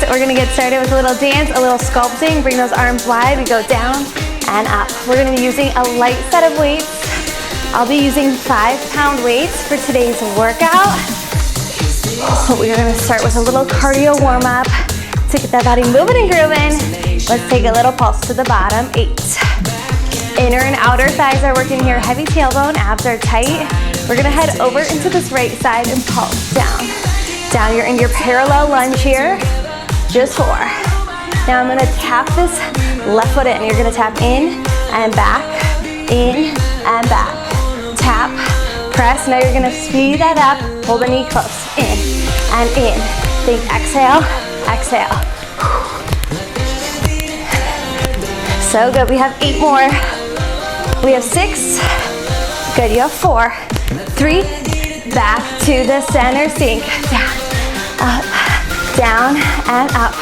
it. We're gonna get started with a little dance, a little sculpting. Bring those arms wide. We go down and up. We're gonna be using a light set of weights. I'll be using 5-pound weights for today's workout. We're gonna start with a little cardio warm-up to get that body moving and grooving. Let's take a little pulse to the bottom. 8. Inner and outer thighs are working here. Heavy tailbone, abs are tight. We're gonna head over into this right side and pulse down. Down, you're in your parallel lunge here. Just 4. Now I'm gonna tap this left foot in. You're gonna tap in and back, in and back. Tap, press. Now you're gonna speed that up. Hold the knee close. In and in. Think exhale, exhale. So good. We have 8 more. We have 6. Good. You have 4, 3. Back to the center. Sink. Down, up, down, and up.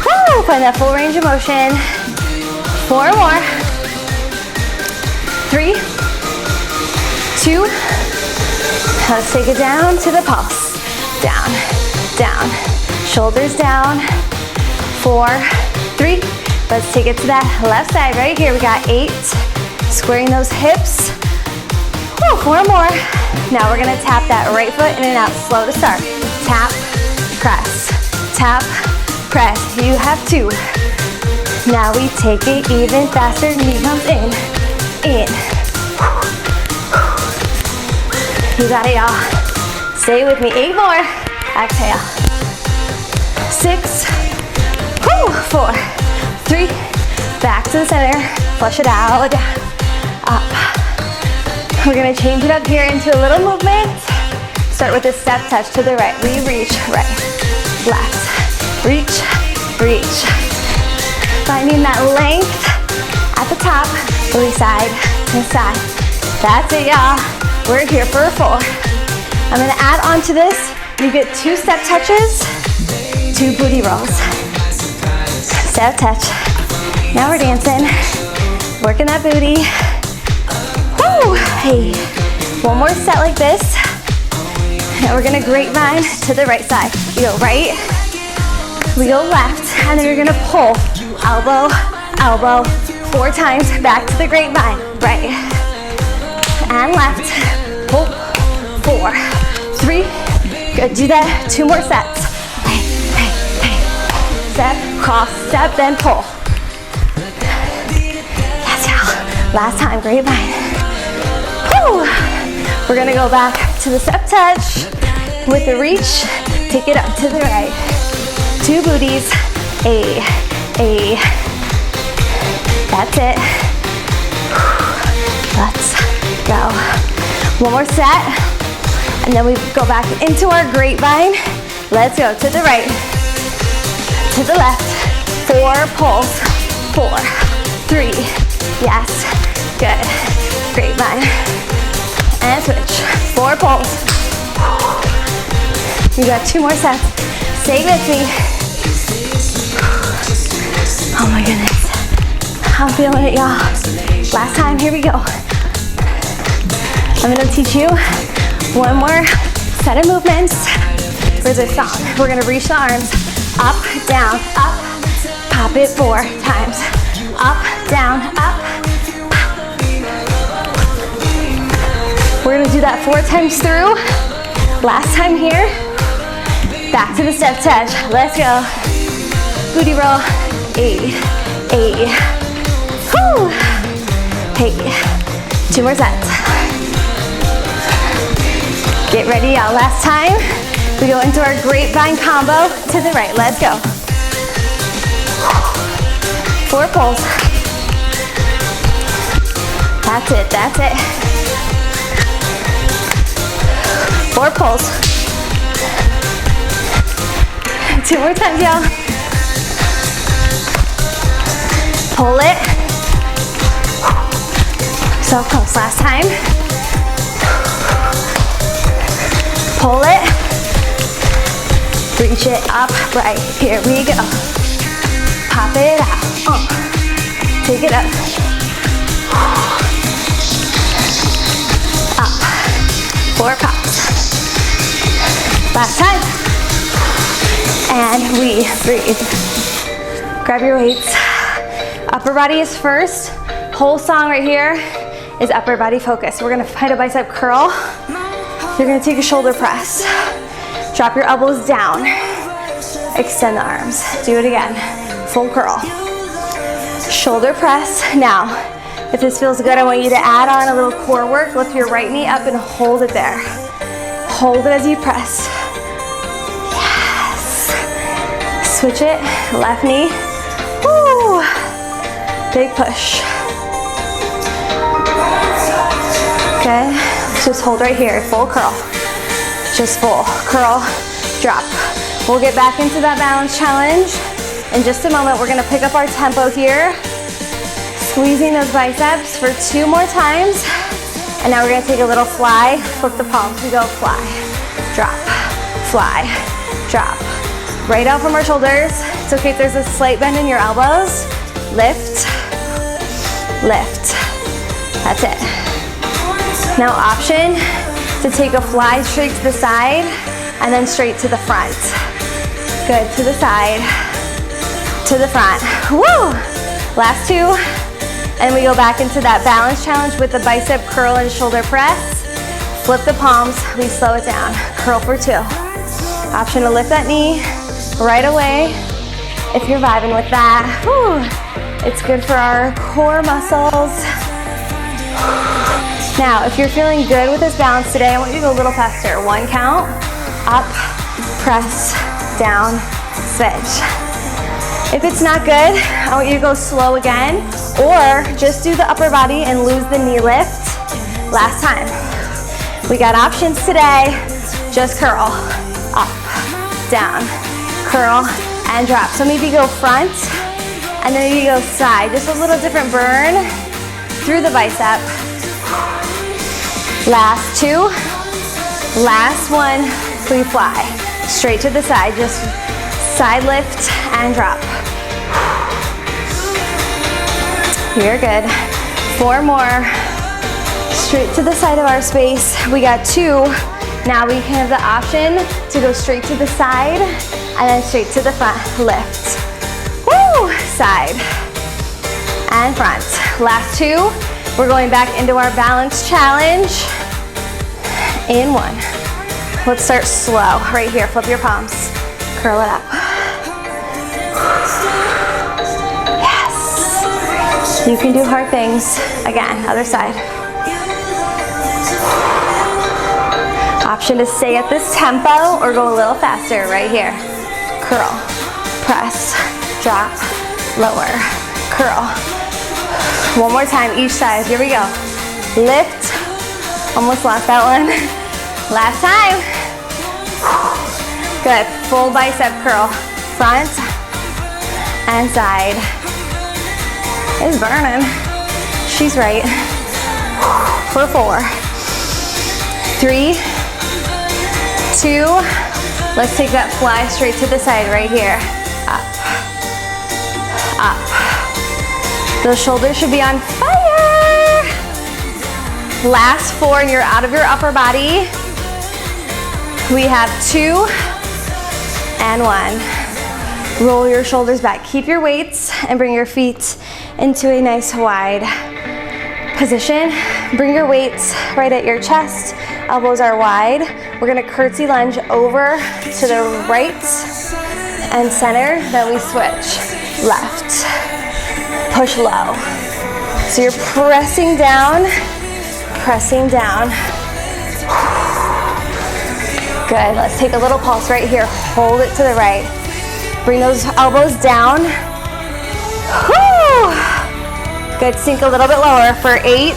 Woo! Find that full range of motion. 4 more. 3, 2. Let's take it down to the pulse. Down, down. Shoulders down. 4, 3. Let's take it to that left side right here. We got 8. Squaring those hips. Woo, 4 more. Now we're gonna tap that right foot in and out. Slow to start. Tap, press, tap, press. You have 2. Now we take it even faster. Knee comes in. You got it, y'all. Stay with me. 8 more. Exhale. 6. Woo. 4, 3. Back to the center. Flush it out. Up. We're gonna change it up here into a little movement. Start with a step touch to the right. We reach right, left, reach, reach. Finding that length at the top, release side to side. That's it, y'all. We're here for a 4. I'm gonna add on to this. You get 2 step touches, 2 booty rolls. Step touch. Now we're dancing, working that booty. Woo! Hey, 1 more set like this. Now we're gonna grapevine to the right side. We go right, we go left, and then you're gonna pull. Elbow, elbow, 4 times back to the grapevine. Right, and left. Pull, 4, 3. Good, do that 2 more sets. Hey, hey, hey. Step, cross, step, then pull. That's how. Last time, grapevine. Woo! We're gonna go back to the step touch with the reach. Take it up to the right. 2 booties. A. That's it. Let's go. 1 more set. And then we go back into our grapevine. Let's go to the right, to the left. 4 pulls. 4, 3. Yes. Good. Grapevine. And switch. 4 pulls. You got 2 more sets. Stay with me. Oh my goodness. I'm feeling it, y'all. Last time, here we go. I'm gonna teach you 1 more set of movements for this song. We're gonna reach the arms up, down, up. Pop it 4 times. Up, down, up. We're gonna do that 4 times through. Last time here. Back to the step touch. Let's go. Booty roll. 8. Woo. Hey. 2 more sets. Get ready, y'all. Last time, we go into our grapevine combo to the right. Let's go. 4 pulls. That's it, that's it. 4 pulls. 2 more times, y'all. Pull it. So close. Last time. Pull it. Reach it up. Right. Here we go. Pop it out. Take it up. Up. 4 pops. Last time. And we breathe. Grab your weights. Upper body is first. Whole song right here is upper body focus. We're gonna find a bicep curl. You're gonna take a shoulder press. Drop your elbows down. Extend the arms. Do it again. Full curl. Shoulder press. Now, if this feels good, I want you to add on a little core work. Lift your right knee up and hold it there. Hold it as you press. Yes. Switch it. Left knee. Woo. Big push. Okay. Just hold right here. Full curl. Just full. Curl. Drop. We'll get back into that balance challenge in just a moment. We're gonna pick up our tempo here. Squeezing those biceps for 2 more times. And now we're gonna take a little fly. Flip the palms. We go fly, drop, fly, drop. Right out from our shoulders. It's okay if there's a slight bend in your elbows. Lift, lift. That's it. Now option to take a fly straight to the side and then straight to the front. Good, to the side, to the front. Woo! Last 2. And we go back into that balance challenge with the bicep curl and shoulder press. Flip the palms, we slow it down. Curl for 2. Option to lift that knee right away if you're vibing with that. Whew. It's good for our core muscles. Now, if you're feeling good with this balance today, I want you to go a little faster. 1 count, up, press, down, switch. If it's not good, I want you to go slow again, or just do the upper body and lose the knee lift. Last time. We got options today. Just curl, up, down, curl, and drop. So maybe go front, and then maybe go side. Just a little different burn through the bicep. Last 2. Last 1, we fly. Straight to the side, just side lift and drop. You're good. 4 more. Straight to the side of our space. We got 2. Now we can have the option to go straight to the side and then straight to the front. Lift. Woo! Side and front. Last 2. We're going back into our balance challenge in 1. Let's start slow. Right here, flip your palms. Curl it up. Yes. You can do hard things. Again, other side. Option to stay at this tempo or go a little faster right here. Curl, press, drop, lower, curl. 1 more time, each side. Here we go. Lift. Almost lost that one. Last time. Good. Full bicep curl. Front and side. It's burning. She's right. For 4, 3, 2. Let's take that fly straight to the side right here. Up. Up. Those shoulders should be on fire. Last 4, and you're out of your upper body. We have 2 and 1. Roll your shoulders back. Keep your weights and bring your feet into a nice wide position. Bring your weights right at your chest. Elbows are wide. We're gonna curtsy lunge over to the right and center. Then we switch. Left. Push low. So you're pressing down, pressing down. Good, let's take a little pulse right here. Hold it to the right. Bring those elbows down. Woo! Good, sink a little bit lower for 8,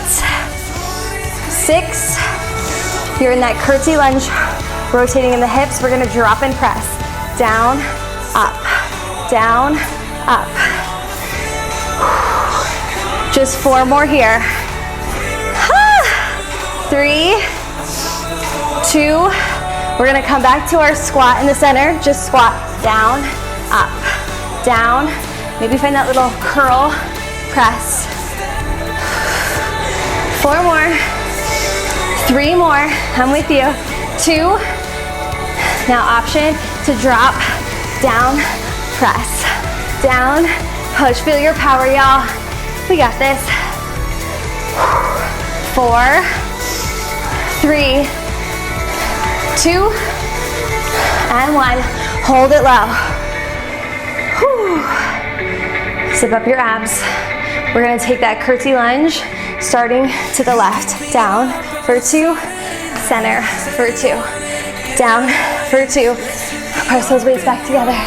6. You're in that curtsy lunge, rotating in the hips. We're gonna drop and press. Down, up, down, up. Just 4 more here. 3, 2. We're gonna come back to our squat in the center. Just squat, down, up, down. Maybe find that little curl, press. 4 more, 3 more, I'm with you. 2. Now option to drop down, press, down, push. Feel your power, y'all. We got this. 4, 3, 2, and 1. Hold it low. Whew. Zip up your abs. We're gonna take that curtsy lunge, starting to the left. Down for 2, center for 2. Down for 2. Press those weights back together.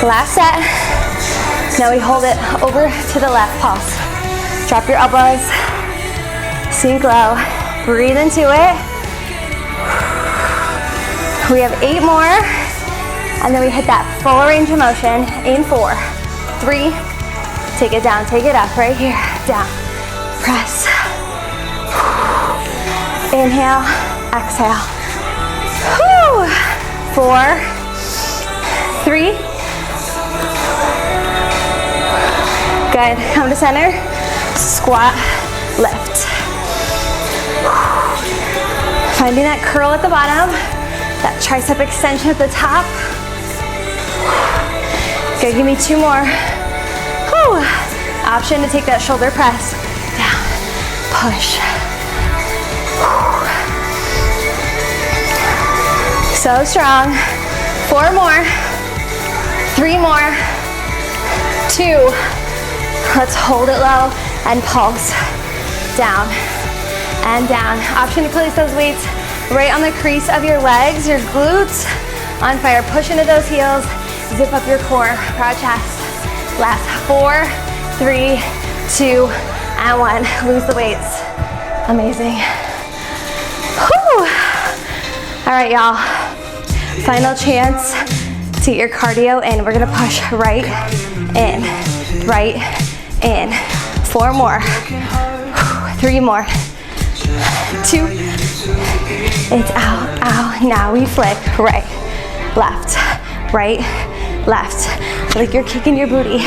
Last set. Now we hold it over to the left, pulse. Drop your elbows, sink low, breathe into it. We have 8 more, and then we hit that full range of motion in 4, 3, take it down, take it up, right here, down, press. Inhale, exhale. Whew. 4, 3. Good, come to center, squat, lift. Finding that curl at the bottom, that tricep extension at the top. Good, give me 2 more. Whew. Option to take that shoulder press, down, push. So strong. 4 more, 3 more, 2. Let's hold it low and pulse. Down and down. Option to place those weights right on the crease of your legs, your glutes on fire. Push into those heels. Zip up your core, proud chest. Last 4, 3, 2, and 1. Lose the weights. Amazing. Whew. All right, y'all. Final chance to get your cardio in. We're gonna push right in, right in. 4 more, 3 more, 2. It's out, out. Now we flick right, left, right, left. Like you're kicking your booty.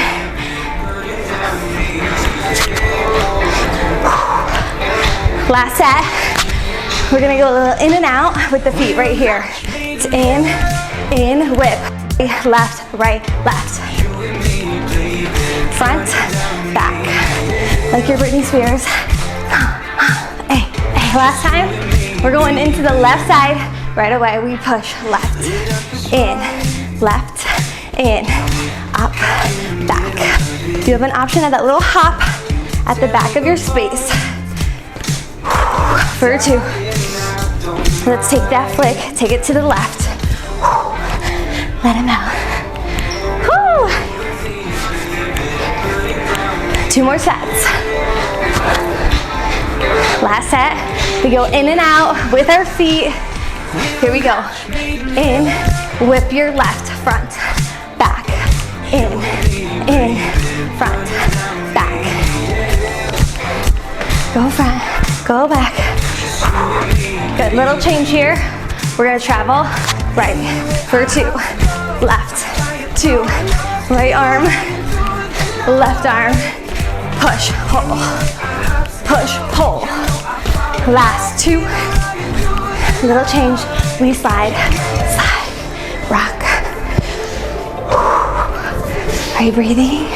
Last set. We're gonna go a little in and out with the feet right here. It's in, whip. Left, right, left. Front, back. Like your Britney Spears. Hey, hey, last time. We're going into the left side. Right away, we push left, in, up, back. You have an option of that little hop at the back of your space. For 2. Let's take that flick, take it to the left. Let him out. Woo. 2 more sets. Last set. We go in and out with our feet. Here we go. In, whip your left, front, back. In, front, back. Go front, go back. Good, little change here. We're gonna travel right for 2, left, 2, right arm, left arm, push, pull, push, pull. Last 2, little change, we slide, rock. Are you breathing?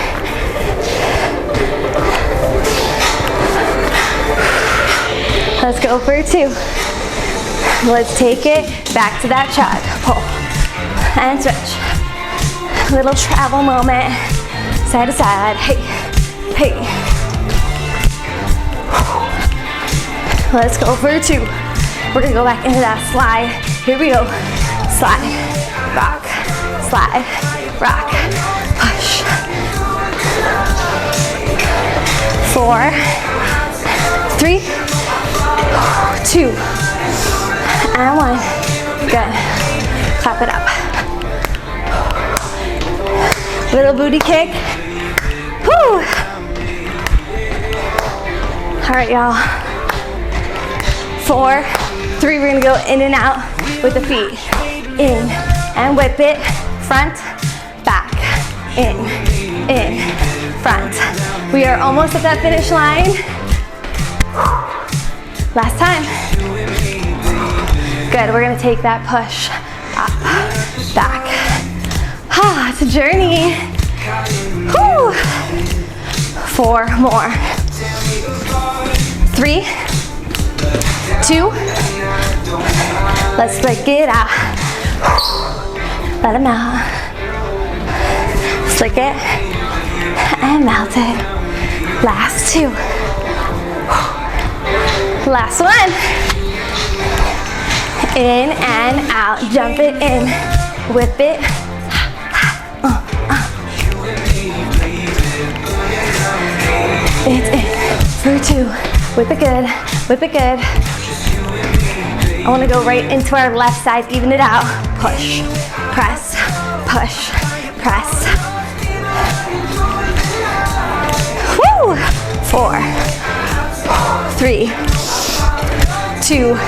Let's go for 2. Let's take it back to that chug. Pull and switch. Little travel moment, side to side. Hey, hey. Let's go for 2. We're gonna go back into that slide. Here we go. Slide, rock, push. 4, 3, 2, and 1. Good. Clap it up. Little booty kick. Woo. All right, y'all. 4, 3, we're gonna go in and out with the feet. In, and whip it. Front, back. In, front. We are almost at that finish line. Last time. Good, we're gonna take that push up, back. Ah, it's a journey. Whew. 4 more. 3, 2, let's flick it out. Let them out. Flick it and melt it. Last 2. Last one. In and out, jump it in, whip it. It's in for 2. Whip it good, whip it good. I want to go right into our left side, even it out. Push, press, push, press. Woo! 4, 3, 2,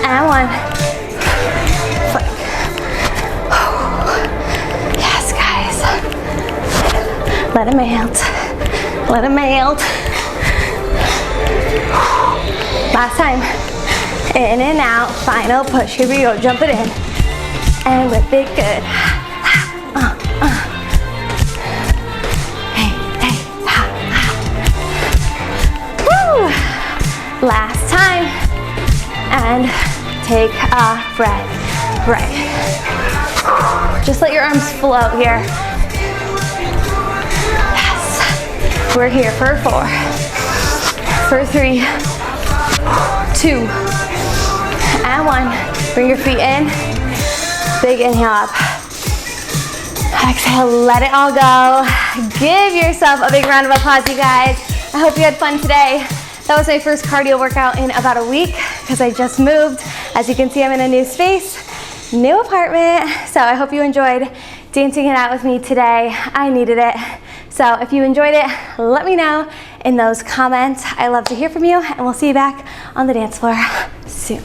and 1. Flick. Yes, guys. Let it melt. Let it melt. Last time. In and out. Final push. Here we go. Jump it in. And whip it good. Hey, hey, ha, ha. Woo! Last time. And take a breath. Right. Just let your arms float here. Yes. We're here for 4, for 3, 2, and 1. Bring your feet in. Big inhale up. Exhale, let it all go. Give yourself a big round of applause, you guys. I hope you had fun today. That was my first cardio workout in about a week because I just moved. As you can see, I'm in a new space, new apartment. So I hope you enjoyed dancing it out with me today. I needed it. So if you enjoyed it, let me know in those comments. I love to hear from you, and we'll see you back on the dance floor soon.